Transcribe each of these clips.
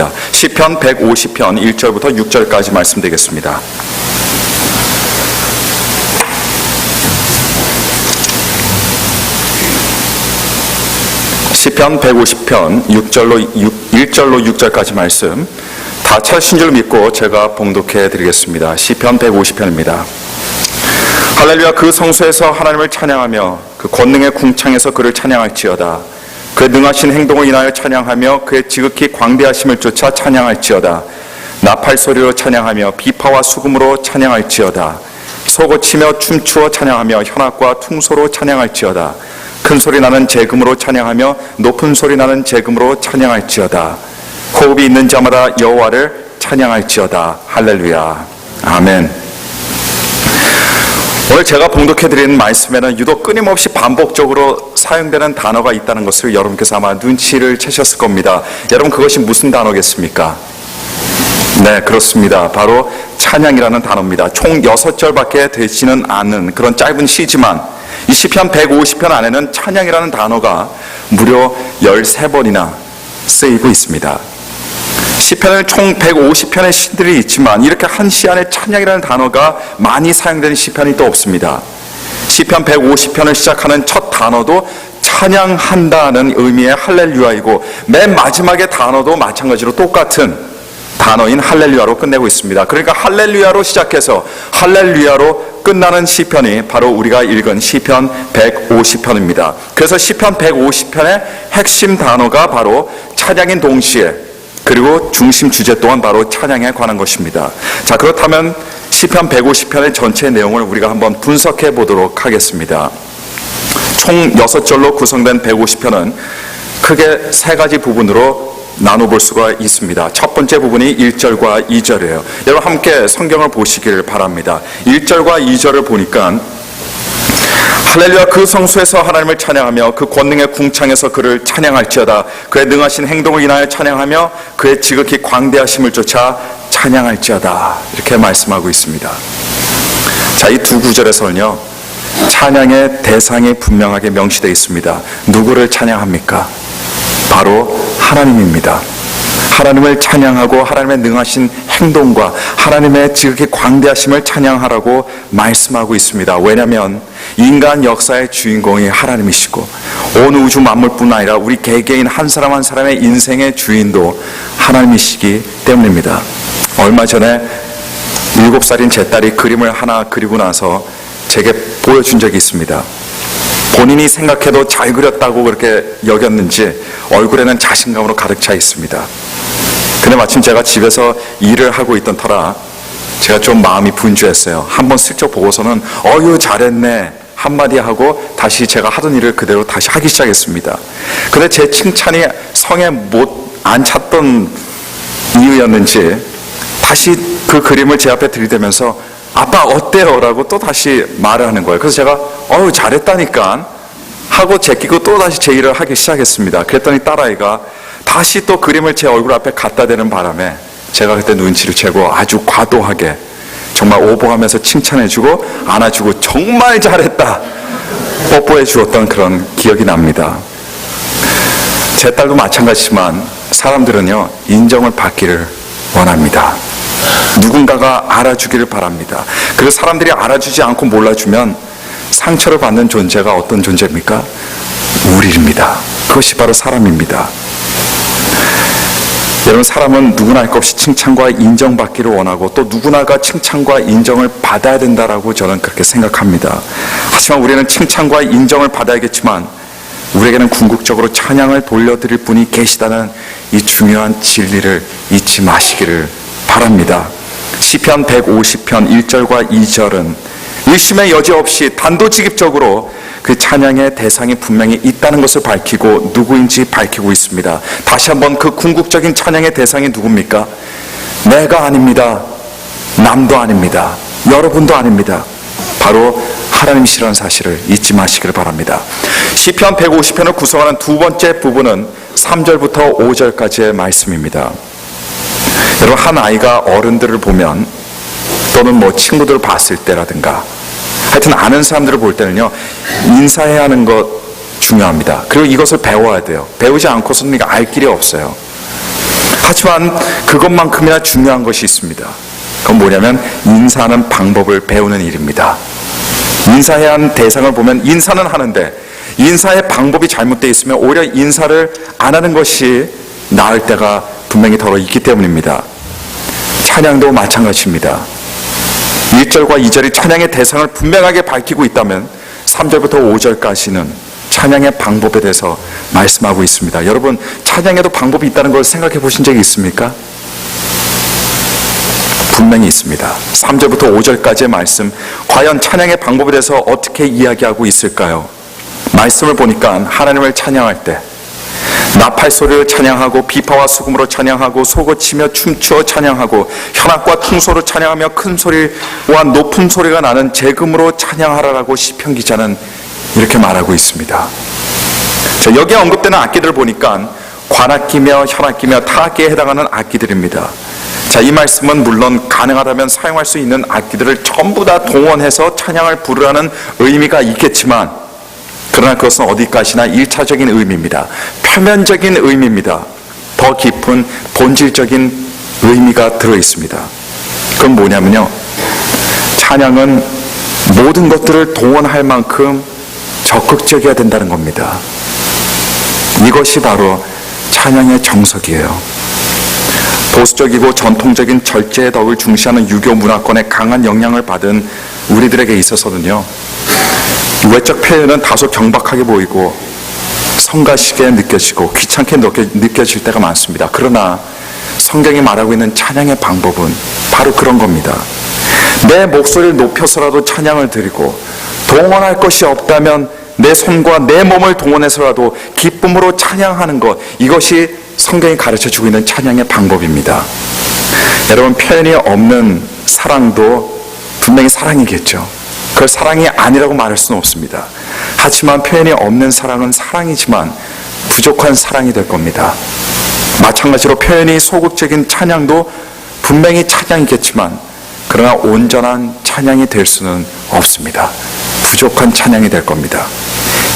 되겠습니다. 시편 150편 1절부터 6절까지 말씀드리겠습니다. 시편 150편 1절로 6절까지 말씀 다 찾으신 줄 믿고 제가 봉독해 드리겠습니다. 시편 150편입니다. 할렐루야. 그 성소에서 하나님을 찬양하며 그 권능의 궁창에서 그를 찬양할지어다. 그의 능하신 행동을 인하여 찬양하며 그의 지극히 광대하심을 쫓아 찬양할지어다. 나팔 소리로 찬양하며 비파와 수금으로 찬양할지어다. 소고치며 춤추어 찬양하며 현악과 퉁소로 찬양할지어다. 큰 소리 나는 재금으로 찬양하며 높은 소리 나는 재금으로 찬양할지어다. 호흡이 있는 자마다 여호와를 찬양할지어다. 할렐루야. 아멘. 오늘 제가 봉독해드리는 말씀에는 유독 끊임없이 반복적으로 사용되는 단어가 있다는 것을 여러분께서 아마 눈치를 채셨을 겁니다. 여러분, 그것이 무슨 단어겠습니까? 네, 그렇습니다. 바로 찬양이라는 단어입니다. 총 6절밖에 되지는 않은 그런 짧은 시지만 이 시편 150편 안에는 찬양이라는 단어가 무려 13번이나 쓰이고 있습니다. 시편은 총 150편의 시들이 있지만 이렇게 한 시 안에 찬양이라는 단어가 많이 사용되는 시편이 또 없습니다. 시편 150편을 시작하는 첫 단어도 찬양한다는 의미의 할렐루야이고 맨 마지막의 단어도 마찬가지로 똑같은 단어인 할렐루야로 끝내고 있습니다. 그러니까 할렐루야로 시작해서 할렐루야로 끝나는 시편이 바로 우리가 읽은 시편 150편입니다. 그래서 시편 150편의 핵심 단어가 바로 찬양인 동시에 그리고 중심 주제 또한 바로 찬양에 관한 것입니다. 자, 그렇다면 시편 150편의 전체 내용을 우리가 한번 분석해 보도록 하겠습니다. 총 6절로 구성된 150편은 크게 3가지 부분으로 나눠볼 수가 있습니다. 첫 번째 부분이 1절과 2절이에요. 여러분 함께 성경을 보시기를 바랍니다. 1절과 2절을 보니까 할렐루야. 그 성소에서 하나님을 찬양하며 그 권능의 궁창에서 그를 찬양할지어다. 그의 능하신 행동을 인하여 찬양하며 그의 지극히 광대하심을 쫓아 찬양할지어다. 이렇게 말씀하고 있습니다. 자, 이 두 구절에서는요, 찬양의 대상이 분명하게 명시되어 있습니다. 누구를 찬양합니까? 바로 하나님입니다. 하나님을 찬양하고 하나님의 능하신 행동과 하나님의 지극히 광대하심을 찬양하라고 말씀하고 있습니다. 왜냐하면 인간 역사의 주인공이 하나님이시고 온 우주 만물뿐 아니라 우리 개개인 한 사람 한 사람의 인생의 주인도 하나님이시기 때문입니다. 얼마 전에 7살인 제 딸이 그림을 하나 그리고 나서 제게 보여준 적이 있습니다. 본인이 생각해도 잘 그렸다고 그렇게 여겼는지 얼굴에는 자신감으로 가득 차 있습니다. 근데 마침 제가 집에서 일을 하고 있던 터라 제가 좀 마음이 분주했어요. 한번 슬쩍 보고서는 어유 잘했네 한마디 하고 다시 제가 하던 일을 그대로 다시 하기 시작했습니다. 근데 제 칭찬이 성에 못 안 찼던 이유였는지 다시 그 그림을 제 앞에 들이대면서 아빠 어때요? 라고 또 다시 말을 하는 거예요. 그래서 제가 어우 잘했다니까 하고 제끼고 또 다시 제 일을 하기 시작했습니다. 그랬더니 딸아이가 다시 또 그림을 제 얼굴 앞에 갖다 대는 바람에 제가 그때 눈치를 채고 아주 과도하게 정말 오버하면서 칭찬해주고 안아주고 정말 잘했다 뽀뽀해 주었던 그런 기억이 납니다. 제 딸도 마찬가지지만 사람들은요 인정을 받기를 원합니다. 누군가가 알아주기를 바랍니다. 그래서 사람들이 알아주지 않고 몰라주면 상처를 받는 존재가 어떤 존재입니까? 우리입니다. 그것이 바로 사람입니다. 여러분, 사람은 누구나 할 것 없이 칭찬과 인정받기를 원하고 또 누구나가 칭찬과 인정을 받아야 된다라고 저는 그렇게 생각합니다. 하지만 우리는 칭찬과 인정을 받아야겠지만 우리에게는 궁극적으로 찬양을 돌려드릴 분이 계시다는 이 중요한 진리를 잊지 마시기를 바랍니다. 시편 150편 1절과 2절은 의심의 여지 없이 단도직입적으로 그 찬양의 대상이 분명히 있다는 것을 밝히고 누구인지 밝히고 있습니다. 다시 한번 그 궁극적인 찬양의 대상이 누굽니까? 내가 아닙니다. 남도 아닙니다. 여러분도 아닙니다. 바로 하나님이시라는 사실을 잊지 마시기를 바랍니다. 시편 150편을 구성하는 두 번째 부분은 3절부터 5절까지의 말씀입니다. 여러분, 한 아이가 어른들을 보면 또는 뭐 친구들을 봤을 때라든가 하여튼 아는 사람들을 볼 때는요 인사해야 하는 것 중요합니다. 그리고 이것을 배워야 돼요. 배우지 않고서는 알 길이 없어요. 하지만 그것만큼이나 중요한 것이 있습니다. 그건 뭐냐면 인사하는 방법을 배우는 일입니다. 인사해야 하는 대상을 보면 인사는 하는데 인사의 방법이 잘못되어 있으면 오히려 인사를 안 하는 것이 나을 때가 분명히 더 있기 때문입니다. 찬양도 마찬가지입니다. 1절과 2절이 찬양의 대상을 분명하게 밝히고 있다면 3절부터 5절까지는 찬양의 방법에 대해서 말씀하고 있습니다. 여러분, 찬양에도 방법이 있다는 걸 생각해 보신 적이 있습니까? 분명히 있습니다. 3절부터 5절까지의 말씀, 과연 찬양의 방법에 대해서 어떻게 이야기하고 있을까요? 말씀을 보니까 하나님을 찬양할 때 나팔 소리를 찬양하고 비파와 수금으로 찬양하고 소고치며 춤추어 찬양하고 현악과 퉁소로 찬양하며 큰 소리와 높은 소리가 나는 재금으로 찬양하라라고 시편 기자는 이렇게 말하고 있습니다. 자, 여기에 언급되는 악기들을 보니까 관악기며 현악기며 타악기에 해당하는 악기들입니다. 자, 이 말씀은 물론 가능하다면 사용할 수 있는 악기들을 전부 다 동원해서 찬양을 부르라는 의미가 있겠지만, 그러나 그것은 어디까지나 1차적인 의미입니다. 표면적인 의미입니다. 더 깊은 본질적인 의미가 들어있습니다. 그건 뭐냐면요, 찬양은 모든 것들을 동원할 만큼 적극적이어야 된다는 겁니다. 이것이 바로 찬양의 정석이에요. 보수적이고 전통적인 절제의 덕을 중시하는 유교 문화권에 강한 영향을 받은 우리들에게 있어서는요, 외적 표현은 다소 경박하게 보이고 성가시게 느껴지고 귀찮게 느껴질 때가 많습니다. 그러나 성경이 말하고 있는 찬양의 방법은 바로 그런 겁니다. 내 목소리를 높여서라도 찬양을 드리고, 동원할 것이 없다면 내 손과 내 몸을 동원해서라도 기쁨으로 찬양하는 것, 이것이 성경이 가르쳐주고 있는 찬양의 방법입니다. 여러분, 표현이 없는 사랑도 분명히 사랑이겠죠. 그걸 사랑이 아니라고 말할 수는 없습니다. 하지만 표현이 없는 사랑은 사랑이지만 부족한 사랑이 될 겁니다. 마찬가지로 표현이 소극적인 찬양도 분명히 찬양이겠지만, 그러나 온전한 찬양이 될 수는 없습니다. 부족한 찬양이 될 겁니다.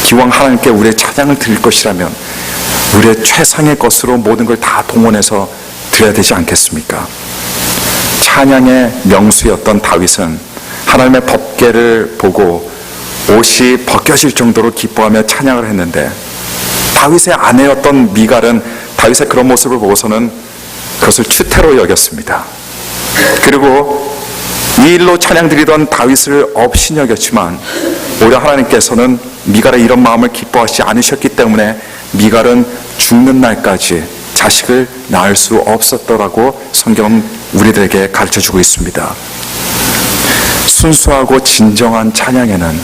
기왕 하나님께 우리의 찬양을 드릴 것이라면 우리의 최상의 것으로 모든 걸 다 동원해서 드려야 되지 않겠습니까? 찬양의 명수였던 다윗은 하나님의 법궤를 보고 옷이 벗겨질 정도로 기뻐하며 찬양을 했는데, 다윗의 아내였던 미갈은 다윗의 그런 모습을 보고서는 그것을 추태로 여겼습니다. 그리고 이 일로 찬양드리던 다윗을 업신여겼지만 오히려 하나님께서는 미갈의 이런 마음을 기뻐하시지 않으셨기 때문에 미갈은 죽는 날까지 자식을 낳을 수 없었더라고 성경은 우리들에게 가르쳐주고 있습니다. 순수하고 진정한 찬양에는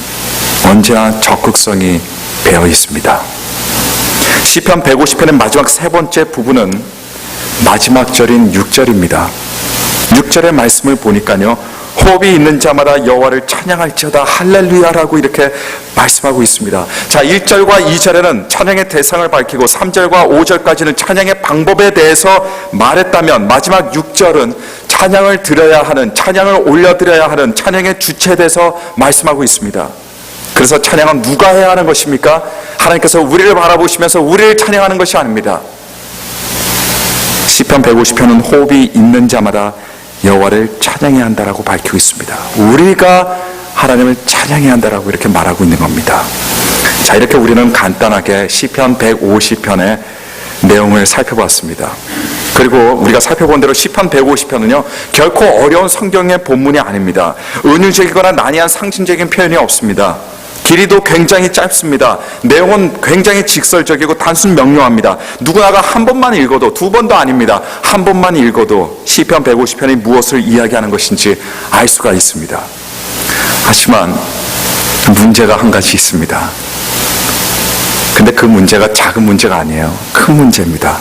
언제나 적극성이 배어 있습니다. 시편 150편의 마지막 세 번째 부분은 마지막 절인 6절입니다. 6절의 말씀을 보니까요, 호흡이 있는 자마다 여호와를 찬양할지어다 할렐루야라고 이렇게 말씀하고 있습니다. 자, 1절과 2절에는 찬양의 대상을 밝히고 3절과 5절까지는 찬양의 방법에 대해서 말했다면, 마지막 6절은 찬양을 드려야 하는, 찬양을 올려드려야 하는 찬양의 주체에 대해서 말씀하고 있습니다. 그래서 찬양은 누가 해야 하는 것입니까? 하나님께서 우리를 바라보시면서 우리를 찬양하는 것이 아닙니다. 시편 150편은 호흡이 있는 자마다 여호와를 찬양해야 한다라고 밝히고 있습니다. 우리가 하나님을 찬양해야 한다라고 이렇게 말하고 있는 겁니다. 자, 이렇게 우리는 간단하게 시편 150편의 내용을 살펴봤습니다. 그리고 우리가 살펴본 대로 시편 150편은요, 결코 어려운 성경의 본문이 아닙니다. 은유적이거나 난해한 상징적인 표현이 없습니다. 길이도 굉장히 짧습니다. 내용은 굉장히 직설적이고 단순 명료합니다. 누구나가 한 번만 읽어도, 두 번도 아닙니다, 한 번만 읽어도 시편 150편이 무엇을 이야기하는 것인지 알 수가 있습니다. 하지만 문제가 한 가지 있습니다. 근데 그 문제가 작은 문제가 아니에요. 큰 문제입니다.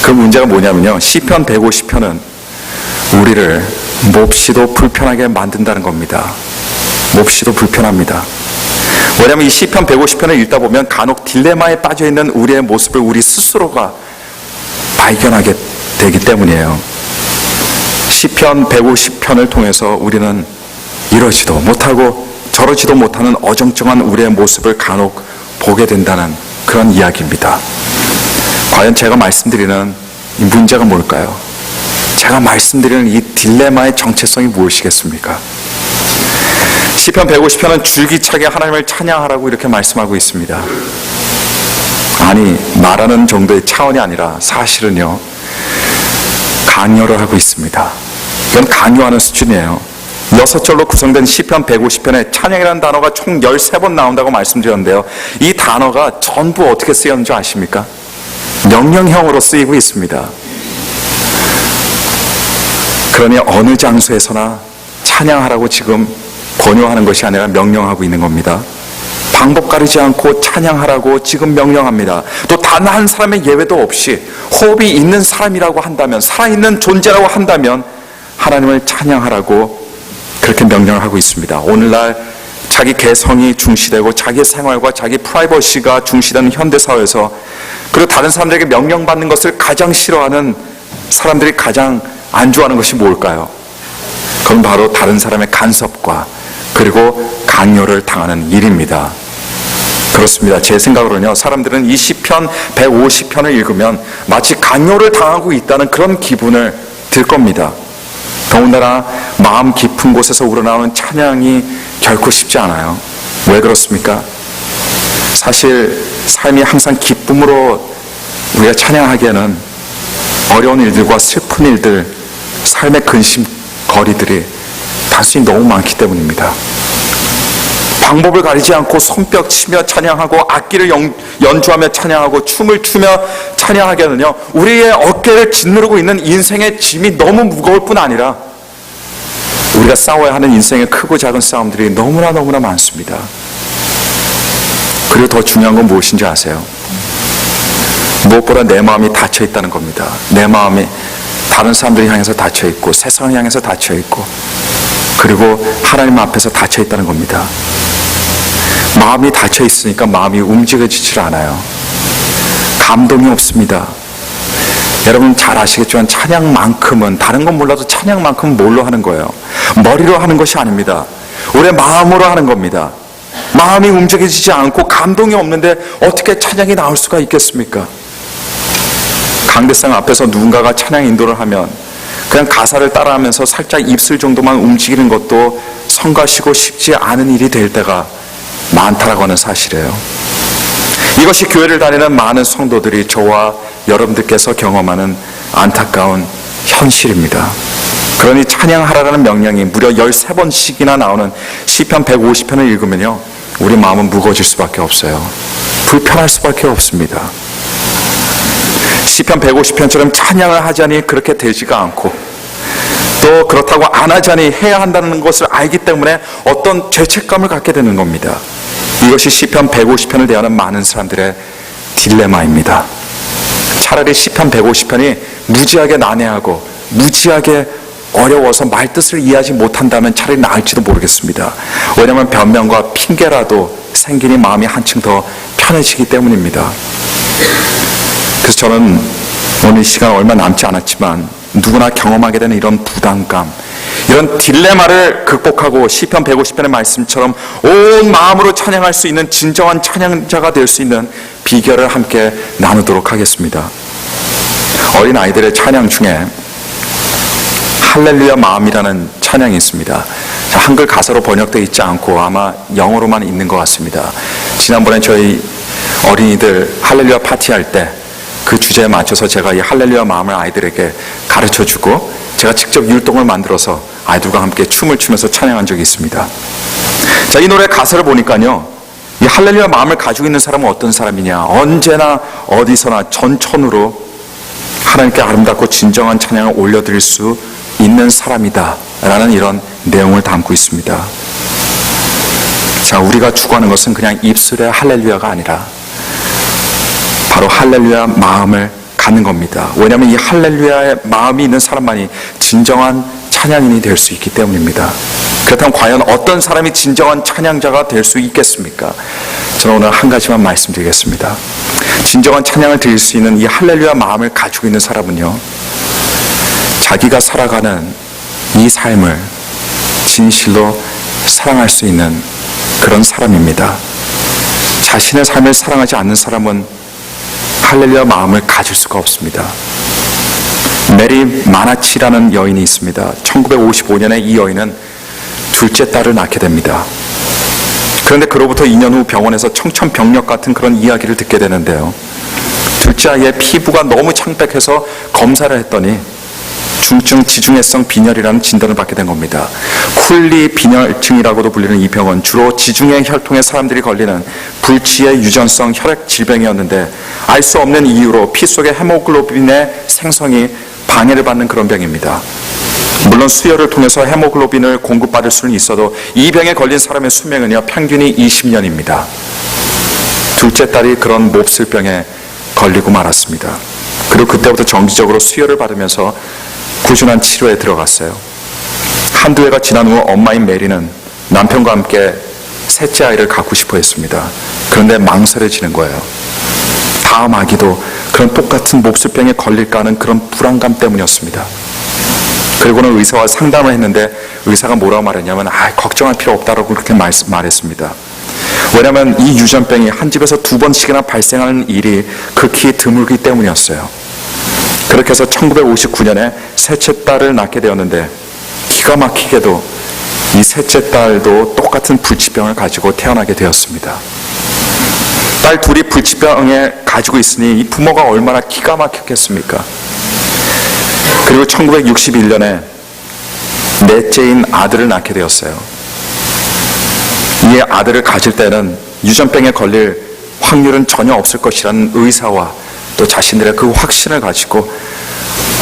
그 문제가 뭐냐면요, 시편 150편은 우리를 몹시도 불편하게 만든다는 겁니다. 몹시도 불편합니다. 왜냐하면 이 시편 150편을 읽다 보면 간혹 딜레마에 빠져있는 우리의 모습을 우리 스스로가 발견하게 되기 때문이에요. 시편 150편을 통해서 우리는 이러지도 못하고 저러지도 못하는 어정쩡한 우리의 모습을 간혹 보게 된다는 그런 이야기입니다. 과연 제가 말씀드리는 이 문제가 뭘까요? 제가 말씀드리는 이 딜레마의 정체성이 무엇이겠습니까? 시편 150편은 줄기차게 하나님을 찬양하라고 이렇게 말씀하고 있습니다. 아니, 말하는 정도의 차원이 아니라 사실은요, 강요를 하고 있습니다. 이건 강요하는 수준이에요. 6절로 구성된 시편 150편에 찬양이라는 단어가 총 13번 나온다고 말씀드렸는데요. 이 단어가 전부 어떻게 쓰였는지 아십니까? 명령형으로 쓰이고 있습니다. 그러니 어느 장소에서나 찬양하라고 지금 권유하는 것이 아니라 명령하고 있는 겁니다. 방법 가리지 않고 찬양하라고 지금 명령합니다. 또 단 한 사람의 예외도 없이 호흡이 있는 사람이라고 한다면, 살아있는 존재라고 한다면 하나님을 찬양하라고 그렇게 명령을 하고 있습니다. 오늘날 자기 개성이 중시되고 자기 생활과 자기 프라이버시가 중시되는 현대사회에서, 그리고 다른 사람들에게 명령받는 것을 가장 싫어하는 사람들이 가장 안 좋아하는 것이 뭘까요? 그건 바로 다른 사람의 간섭과 그리고 강요를 당하는 일입니다. 그렇습니다. 제 생각으로는요, 사람들은 이 시편 150편을 읽으면 마치 강요를 당하고 있다는 그런 기분을 들 겁니다. 더군다나 마음 깊은 곳에서 우러나오는 찬양이 결코 쉽지 않아요. 왜 그렇습니까? 사실 삶이 항상 기쁨으로 우리가 찬양하기에는 어려운 일들과 슬픈 일들, 삶의 근심거리들이 단순히 너무 많기 때문입니다. 방법을 가리지 않고 손뼉 치며 찬양하고 악기를 연주하며 찬양하고 춤을 추며 찬양하기에는요, 우리의 어깨를 짓누르고 있는 인생의 짐이 너무 무거울 뿐 아니라 우리가 싸워야 하는 인생의 크고 작은 싸움들이 너무나 많습니다. 그리고 더 중요한 건 무엇인지 아세요? 무엇보다 내 마음이 닫혀 있다는 겁니다. 내 마음이 다른 사람들을 향해서 닫혀 있고 세상을 향해서 닫혀 있고 그리고 하나님 앞에서 닫혀 있다는 겁니다. 마음이 닫혀 있으니까 마음이 움직여지질 않아요. 감동이 없습니다. 여러분 잘 아시겠지만 찬양만큼은, 다른 건 몰라도 찬양만큼은 뭘로 하는 거예요? 머리로 하는 것이 아닙니다. 우리의 마음으로 하는 겁니다. 마음이 움직여지지 않고 감동이 없는데 어떻게 찬양이 나올 수가 있겠습니까? 강대상 앞에서 누군가가 찬양 인도를 하면 그냥 가사를 따라하면서 살짝 입술 정도만 움직이는 것도 성가시고 쉽지 않은 일이 될 때가 많다라고 하는 사실이에요. 이것이 교회를 다니는 많은 성도들이, 저와 여러분들께서 경험하는 안타까운 현실입니다. 그러니 찬양하라는 명령이 무려 13번씩이나 나오는 시편 150편을 읽으면요, 우리 마음은 무거워질 수밖에 없어요. 불편할 수밖에 없습니다. 시편 150편처럼 찬양을 하자니 그렇게 되지가 않고, 또 그렇다고 안 하자니 해야 한다는 것을 알기 때문에 어떤 죄책감을 갖게 되는 겁니다. 이것이 시편 150편을 대하는 많은 사람들의 딜레마입니다. 차라리 시편 150편이 무지하게 난해하고 무지하게 어려워서 말뜻을 이해하지 못한다면 차라리 나을지도 모르겠습니다. 왜냐하면 변명과 핑계라도 생기니 마음이 한층 더 편해지기 때문입니다. 그래서 저는 오늘 시간 얼마 남지 않았지만 누구나 경험하게 되는 이런 부담감, 이런 딜레마를 극복하고 시편 150편의 말씀처럼 온 마음으로 찬양할 수 있는 진정한 찬양자가 될 수 있는 비결을 함께 나누도록 하겠습니다. 어린 아이들의 찬양 중에 할렐루야 마음이라는 찬양이 있습니다. 한글 가사로 번역되어 있지 않고 아마 영어로만 있는 것 같습니다. 지난번에 저희 어린이들 할렐루야 파티할 때 그 주제에 맞춰서 제가 이 할렐루야 마음을 아이들에게 가르쳐주고 제가 직접 율동을 만들어서 아이들과 함께 춤을 추면서 찬양한 적이 있습니다. 자, 이 노래 가사를 보니까요, 이 할렐루야 마음을 가지고 있는 사람은 어떤 사람이냐, 언제나 어디서나 전천후로 하나님께 아름답고 진정한 찬양을 올려드릴 수 있는 사람이다 라는 이런 내용을 담고 있습니다. 자, 우리가 추구하는 것은 그냥 입술의 할렐루야가 아니라 바로 할렐루야 마음을 갖는 겁니다. 왜냐하면 이 할렐루야의 마음이 있는 사람만이 진정한 찬양인이 될 수 있기 때문입니다. 그렇다면 과연 어떤 사람이 진정한 찬양자가 될 수 있겠습니까? 저는 오늘 한 가지만 말씀드리겠습니다. 진정한 찬양을 드릴 수 있는 이 할렐루야 마음을 가지고 있는 사람은요, 자기가 살아가는 이 삶을 진실로 사랑할 수 있는 그런 사람입니다. 자신의 삶을 사랑하지 않는 사람은 할렐루야 마음을 가질 수가 없습니다. 메리 마나치라는 여인이 있습니다. 1955년에 이 여인은 둘째 딸을 낳게 됩니다. 그런데 그로부터 2년 후 병원에서 청천벽력 같은 그런 이야기를 듣게 되는데요. 둘째 아이의 피부가 너무 창백해서 검사를 했더니 중증 지중해성 빈혈이라는 진단을 받게 된 겁니다. 쿨리 빈혈증이라고도 불리는 이 병은 주로 지중해 혈통의 사람들이 걸리는 불치의 유전성 혈액 질병이었는데 알 수 없는 이유로 피 속의 헤모글로빈의 생성이 방해를 받는 그런 병입니다. 물론 수혈을 통해서 헤모글로빈을 공급받을 수는 있어도 이 병에 걸린 사람의 수명은요 평균이 20년입니다. 둘째 딸이 그런 몹쓸 병에 걸리고 말았습니다. 그리고 그때부터 정기적으로 수혈을 받으면서 꾸준한 치료에 들어갔어요. 한두 해가 지난 후 엄마인 메리는 남편과 함께 셋째 아이를 갖고 싶어 했습니다. 그런데 망설여지는 거예요. 다음 아기도 그런 똑같은 몹쓸병에 걸릴까 하는 그런 불안감 때문이었습니다. 그리고는 의사와 상담을 했는데 의사가 뭐라고 말했냐면 걱정할 필요 없다라고 그렇게 말했습니다. 왜냐하면 이 유전병이 한 집에서 2번씩이나 발생하는 일이 극히 드물기 때문이었어요. 그렇게 해서 1959년에 셋째 딸을 낳게 되었는데 기가 막히게도 이 셋째 딸도 똑같은 불치병을 가지고 태어나게 되었습니다. 딸 둘이 불치병에 가지고 있으니 이 부모가 얼마나 기가 막혔겠습니까? 그리고 1961년에 넷째인 아들을 낳게 되었어요. 이 아들을 가질 때는 유전병에 걸릴 확률은 전혀 없을 것이라는 의사와 또 자신들의 그 확신을 가지고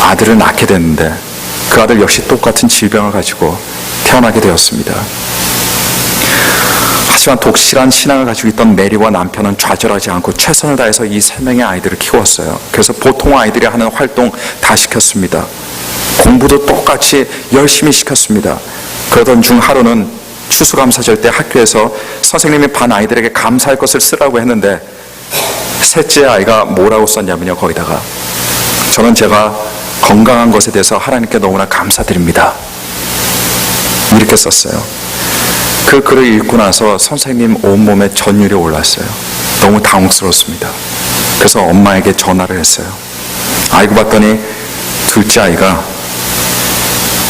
아들을 낳게 됐는데 그 아들 역시 똑같은 질병을 가지고 태어나게 되었습니다. 하지만 독실한 신앙을 가지고 있던 메리와 남편은 좌절하지 않고 최선을 다해서 이 3명의 아이들을 키웠어요. 그래서 보통 아이들이 하는 활동 다 시켰습니다. 공부도 똑같이 열심히 시켰습니다. 그러던 중 하루는 추수감사절 때 학교에서 선생님이 반 아이들에게 감사할 것을 쓰라고 했는데 셋째 아이가 뭐라고 썼냐면요, 거기다가 저는 제가 건강한 것에 대해서 하나님께 너무나 감사드립니다, 이렇게 썼어요. 그 글을 읽고 나서 선생님 온몸에 전율이 올랐어요. 너무 당혹스럽습니다. 그래서 엄마에게 전화를 했어요. 알고 봤더니 둘째 아이가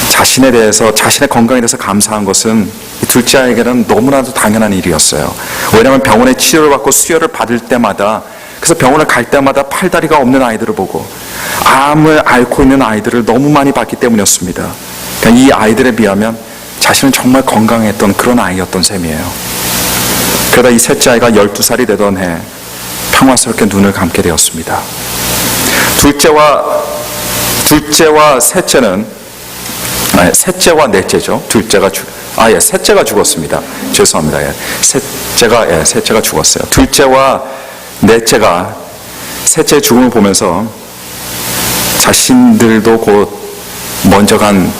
자신의 건강에 대해서 감사한 것은 이 둘째 아이에게는 너무나도 당연한 일이었어요. 왜냐하면 병원에 치료를 받고 수혈을 받을 때마다, 그래서 병원을 갈 때마다 팔다리가 없는 아이들을 보고 암을 앓고 있는 아이들을 너무 많이 봤기 때문이었습니다. 그러니까 이 아이들에 비하면 자신은 정말 건강했던 그런 아이였던 셈이에요. 그러다 이 셋째 아이가 12살이 되던 해 평화스럽게 눈을 감게 되었습니다. 둘째와 넷째죠. 셋째가 죽었습니다. 죄송합니다. 셋째가 죽었어요. 둘째와 넷째가 셋째의 죽음을 보면서 자신들도 곧 먼저 간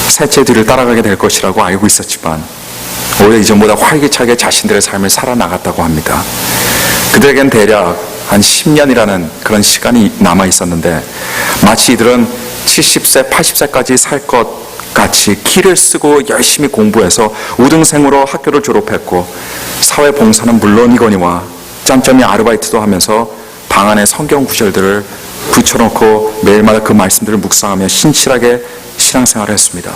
셋째 뒤를 따라가게 될 것이라고 알고 있었지만 오히려 이전보다 활기차게 자신들의 삶을 살아나갔다고 합니다. 그들에겐 대략 한 10년이라는 그런 시간이 남아 있었는데 마치 이들은 70세, 80세까지 살 것 같이 키를 쓰고 열심히 공부해서 우등생으로 학교를 졸업했고 사회봉사는 물론이거니와 짬짬이 아르바이트도 하면서 방 안에 성경 구절들을 붙여놓고 매일마다 그 말씀들을 묵상하며 신실하게 신앙생활을 했습니다.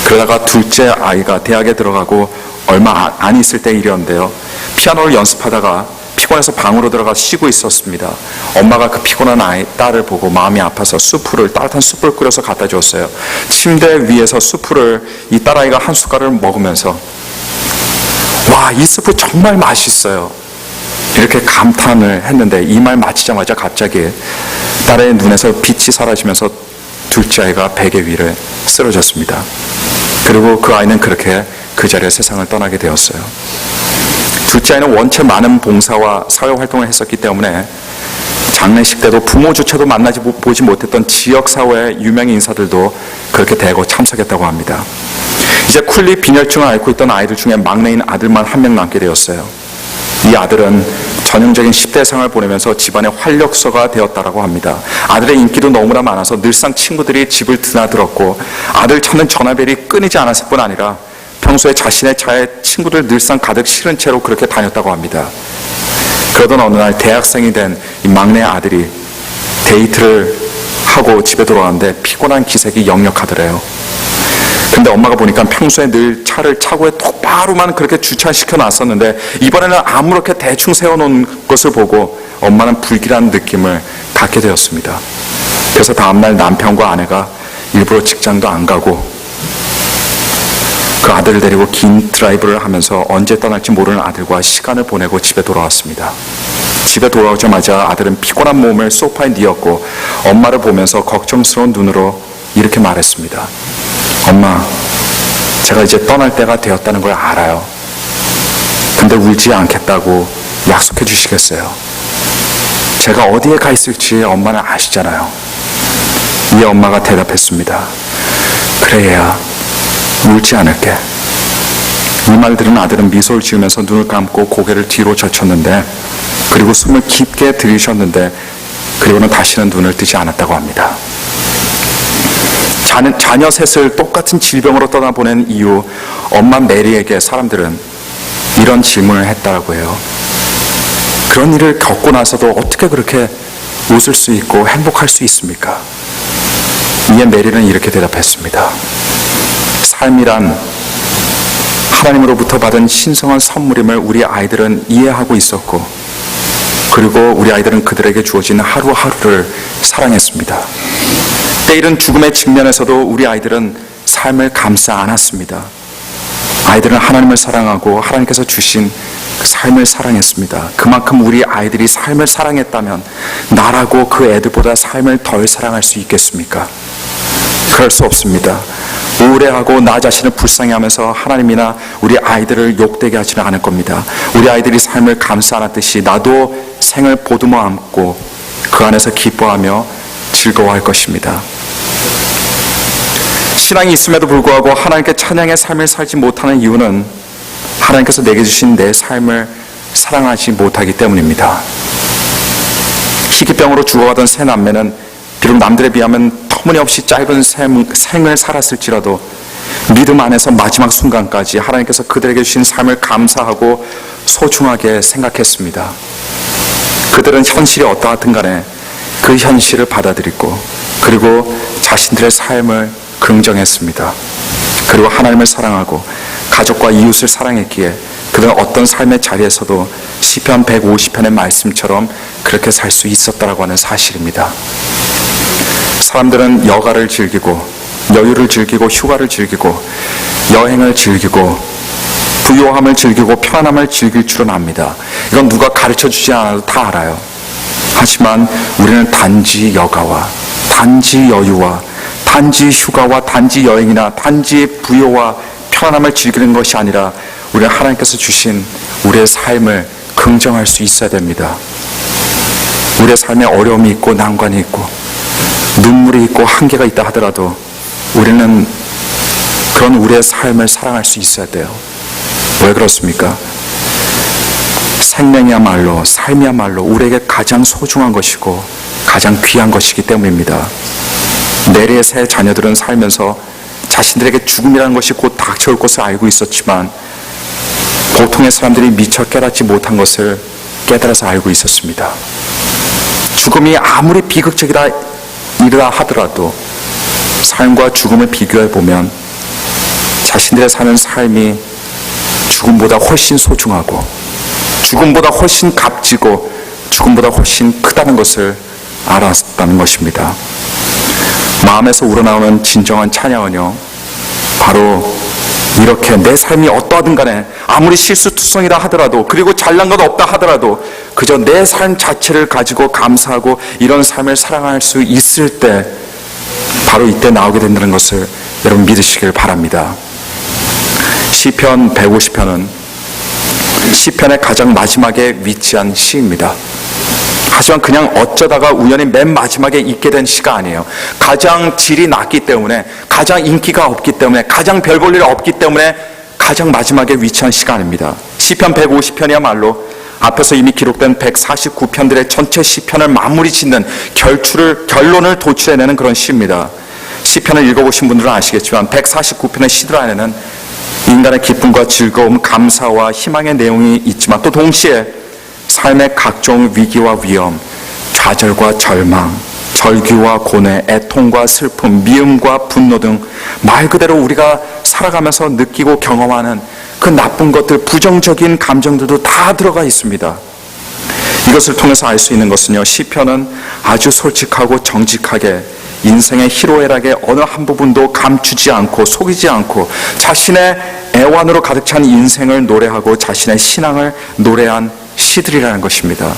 그러다가 둘째 아이가 대학에 들어가고 얼마 안 있을 때 일이었는데요. 피아노를 연습하다가 피곤해서 방으로 들어가 쉬고 있었습니다. 엄마가 그 피곤한 딸을 보고 마음이 아파서 따뜻한 숯불을 끓여서 갖다 줬어요. 침대 위에서 숯불을 이 딸아이가 한 숟갈을 먹으면서 와, 이 수프 정말 맛있어요, 이렇게 감탄을 했는데 이 말 마치자마자 갑자기 딸의 눈에서 빛이 사라지면서 둘째 아이가 베개 위를 쓰러졌습니다. 그리고 그 아이는 그렇게 그 자리에 세상을 떠나게 되었어요. 둘째 아이는 원체 많은 봉사와 사회활동을 했었기 때문에 장례식 때도 부모조차도 보지 못했던 지역사회의 유명 인사들도 그렇게 대거 참석했다고 합니다. 이제 쿨리 빈혈증을 앓고 있던 아이들 중에 막내인 아들만 한 명 남게 되었어요. 이 아들은 전형적인 10대 생활을 보내면서 집안의 활력소가 되었다고 합니다. 아들의 인기도 너무나 많아서 늘상 친구들이 집을 드나들었고 아들 찾는 전화벨이 끊이지 않았을 뿐 아니라 평소에 자신의 차에 친구들 늘상 가득 실은 채로 그렇게 다녔다고 합니다. 그러던 어느 날 대학생이 된 이 막내 아들이 데이트를 하고 집에 돌아왔는데 피곤한 기색이 역력하더래요. 근데 엄마가 보니까 평소에 늘 차를 차고에 똑바로만 그렇게 주차시켜 놨었는데 이번에는 아무렇게 대충 세워놓은 것을 보고 엄마는 불길한 느낌을 갖게 되었습니다. 그래서 다음날 남편과 아내가 일부러 직장도 안 가고 그 아들을 데리고 긴 드라이브를 하면서 언제 떠날지 모르는 아들과 시간을 보내고 집에 돌아왔습니다. 집에 돌아오자마자 아들은 피곤한 몸을 소파에 뉘었고 엄마를 보면서 걱정스러운 눈으로 이렇게 말했습니다. 엄마, 제가 이제 떠날 때가 되었다는 걸 알아요. 근데 울지 않겠다고 약속해 주시겠어요? 제가 어디에 가 있을지 엄마는 아시잖아요. 이 엄마가 대답했습니다. 그래 얘야, 울지 않을게. 이 말 들은 아들은 미소를 지으면서 눈을 감고 고개를 뒤로 젖혔는데 그리고 숨을 깊게 들이쉬었는데 그리고는 다시는 눈을 뜨지 않았다고 합니다. 자녀 셋을 똑같은 질병으로 떠나보낸 이후 엄마 메리에게 사람들은 이런 질문을 했다고 해요. 그런 일을 겪고 나서도 어떻게 그렇게 웃을 수 있고 행복할 수 있습니까? 이에 메리는 이렇게 대답했습니다. 삶이란 하나님으로부터 받은 신성한 선물임을 우리 아이들은 이해하고 있었고 그리고 우리 아이들은 그들에게 주어진 하루하루를 사랑했습니다. 때이른 죽음의 직면에서도 우리 아이들은 삶을 감싸 안았습니다. 아이들은 하나님을 사랑하고 하나님께서 주신 그 삶을 사랑했습니다. 그만큼 우리 아이들이 삶을 사랑했다면 나라고 그 애들보다 삶을 덜 사랑할 수 있겠습니까? 그럴 수 없습니다. 우울해하고 나 자신을 불쌍해하면서 하나님이나 우리 아이들을 욕되게 하지는 않을 겁니다. 우리 아이들이 삶을 감싸 안았듯이 나도 생을 보듬어 안고 그 안에서 기뻐하며 즐거워할 것입니다. 신앙이 있음에도 불구하고 하나님께 찬양의 삶을 살지 못하는 이유는 하나님께서 내게 주신 내 삶을 사랑하지 못하기 때문입니다. 희귀병으로 죽어가던 세 남매는 비록 남들에 비하면 터무니없이 짧은 생을 살았을지라도 믿음 안에서 마지막 순간까지 하나님께서 그들에게 주신 삶을 감사하고 소중하게 생각했습니다. 그들은 현실이 어떠하든 간에 그 현실을 받아들이고 그리고 자신들의 삶을 긍정했습니다. 그리고 하나님을 사랑하고 가족과 이웃을 사랑했기에 그들은 어떤 삶의 자리에서도 시편 150편의 말씀처럼 그렇게 살 수 있었다라고 하는 사실입니다. 사람들은 여가를 즐기고 여유를 즐기고 휴가를 즐기고 여행을 즐기고 부요함을 즐기고 편안함을 즐길 줄은 압니다. 이건 누가 가르쳐 주지 않아도 다 알아요. 하지만 우리는 단지 여가와 단지 여유와 단지 휴가와 단지 여행이나 단지 부요와 편안함을 즐기는 것이 아니라 우리는 하나님께서 주신 우리의 삶을 긍정할 수 있어야 됩니다. 우리의 삶에 어려움이 있고 난관이 있고 눈물이 있고 한계가 있다 하더라도 우리는 그런 우리의 삶을 사랑할 수 있어야 돼요. 왜 그렇습니까? 생명이야말로 삶이야말로 우리에게 가장 소중한 것이고 가장 귀한 것이기 때문입니다. 내리의 세 자녀들은 살면서 자신들에게 죽음이라는 것이 곧 닥쳐올 것을 알고 있었지만 보통의 사람들이 미처 깨닫지 못한 것을 깨달아서 알고 있었습니다. 죽음이 아무리 비극적이라 하더라도 삶과 죽음을 비교해 보면 자신들의 사는 삶이 죽음보다 훨씬 소중하고 죽음보다 훨씬 값지고 죽음보다 훨씬 크다는 것을 알았다는 것입니다. 마음에서 우러나오는 진정한 찬양은요, 바로 이렇게 내 삶이 어떠하든 간에 아무리 실수투성이라 하더라도 그리고 잘난 것 없다 하더라도 그저 내 삶 자체를 가지고 감사하고 이런 삶을 사랑할 수 있을 때 바로 이때 나오게 된다는 것을 여러분 믿으시길 바랍니다. 시편 150편은 시편의 가장 마지막에 위치한 시입니다. 하지만 그냥 어쩌다가 우연히 맨 마지막에 있게 된 시가 아니에요. 가장 질이 낮기 때문에, 가장 인기가 없기 때문에, 가장 별 볼 일 없기 때문에 가장 마지막에 위치한 시가 아닙니다. 시편 150편이야말로 앞에서 이미 기록된 149편들의 전체 시편을 마무리 짓는 결론을 도출해내는 그런 시입니다. 시편을 읽어보신 분들은 아시겠지만 149편의 시들 안에는 인간의 기쁨과 즐거움, 감사와 희망의 내용이 있지만 또 동시에 삶의 각종 위기와 위험, 좌절과 절망, 절규와 고뇌, 애통과 슬픔, 미움과 분노 등 말 그대로 우리가 살아가면서 느끼고 경험하는 그 나쁜 것들, 부정적인 감정들도 다 들어가 있습니다. 이것을 통해서 알 수 있는 것은요, 시편은 아주 솔직하고 정직하게 인생의 희로애락의 어느 한 부분도 감추지 않고 속이지 않고 자신의 애환으로 가득 찬 인생을 노래하고 자신의 신앙을 노래한 시들이라는 것입니다.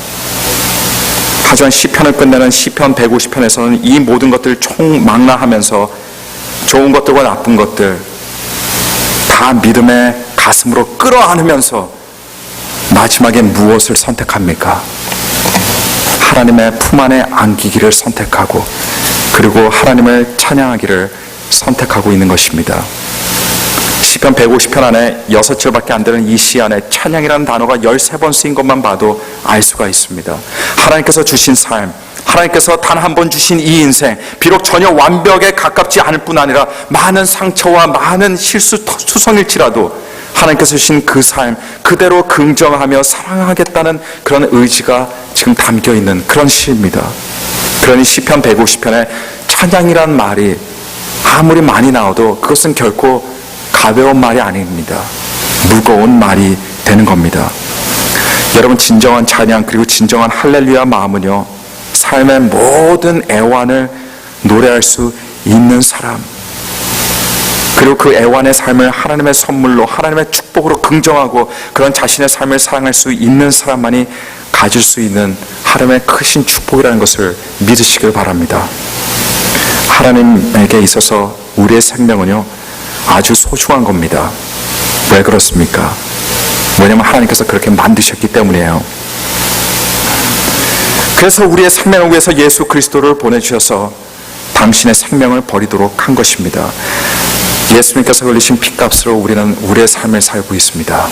하지만 시편을 끝내는 시편 150편에서는 이 모든 것들을 총망라하면서 좋은 것들과 나쁜 것들 다 믿음의 가슴으로 끌어안으면서 마지막에 무엇을 선택합니까? 하나님의 품 안에 안기기를 선택하고 그리고 하나님을 찬양하기를 선택하고 있는 것입니다. 시편 150편 안에 6절밖에 안 되는 이 시 안에 찬양이라는 단어가 13번 쓰인 것만 봐도 알 수가 있습니다. 하나님께서 주신 삶, 하나님께서 단 한 번 주신 이 인생, 비록 전혀 완벽에 가깝지 않을 뿐 아니라 많은 상처와 많은 실수투성일지라도 하나님께서 주신 그 삶 그대로 긍정하며 사랑하겠다는 그런 의지가 지금 담겨있는 그런 시입니다. 그러니 시편 150편에 찬양이란 말이 아무리 많이 나와도 그것은 결코 가벼운 말이 아닙니다. 무거운 말이 되는 겁니다. 여러분, 진정한 찬양 그리고 진정한 할렐루야 마음은요, 삶의 모든 애환을 노래할 수 있는 사람, 그리고 그 애환의 삶을 하나님의 선물로, 하나님의 축복으로 긍정하고 그런 자신의 삶을 사랑할 수 있는 사람만이 가질 수 있는 하나님의 크신 축복이라는 것을 믿으시길 바랍니다. 하나님에게 있어서 우리의 생명은요, 아주 소중한 겁니다. 왜 그렇습니까? 왜냐하면 하나님께서 그렇게 만드셨기 때문이에요. 그래서 우리의 생명을 위해서 예수 그리스도를 보내주셔서 당신의 생명을 버리도록 한 것입니다. 예수님께서 흘리신 피값으로 우리는 우리의 삶을 살고 있습니다.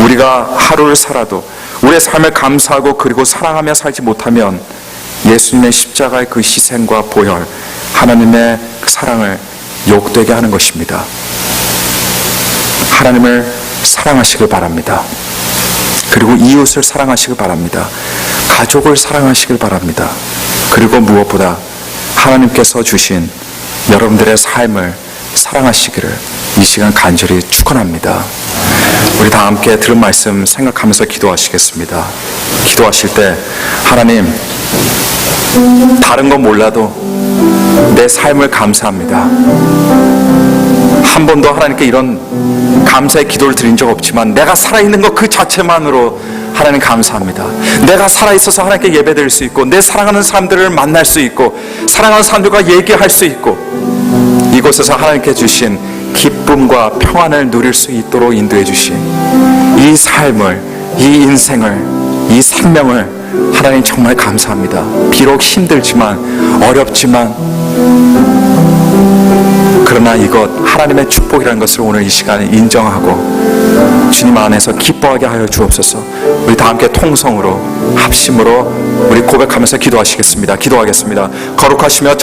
우리가 하루를 살아도 우리의 삶을 감사하고 그리고 사랑하며 살지 못하면 예수님의 십자가의 그 희생과 보혈, 하나님의 사랑을 욕되게 하는 것입니다. 하나님을 사랑하시길 바랍니다. 그리고 이웃을 사랑하시길 바랍니다. 가족을 사랑하시길 바랍니다. 그리고 무엇보다 하나님께서 주신 여러분들의 삶을 사랑하시기를 이 시간 간절히 축원합니다. 우리 다 함께 들은 말씀 생각하면서 기도하시겠습니다. 기도하실 때 하나님, 다른 건 몰라도 내 삶을 감사합니다. 한 번도 하나님께 이런 감사의 기도를 드린 적 없지만 내가 살아있는 것 그 자체만으로 하나님 감사합니다. 내가 살아있어서 하나님께 예배드릴 수 있고 내 사랑하는 사람들을 만날 수 있고 사랑하는 사람들과 얘기할 수 있고 이곳에서 하나님께 주신 기쁨과 평안을 누릴 수 있도록 인도해 주신 이 삶을, 이 인생을, 이 생명을 하나님 정말 감사합니다. 비록 힘들지만 어렵지만 그러나 이것 하나님의 축복이라는 것을 오늘 이 시간에 인정하고 주님 안에서 기뻐하게 하여 주옵소서. 우리 다 함께 통성으로 합심으로 우리 고백하면서 기도하시겠습니다. 기도하겠습니다. 거룩하시며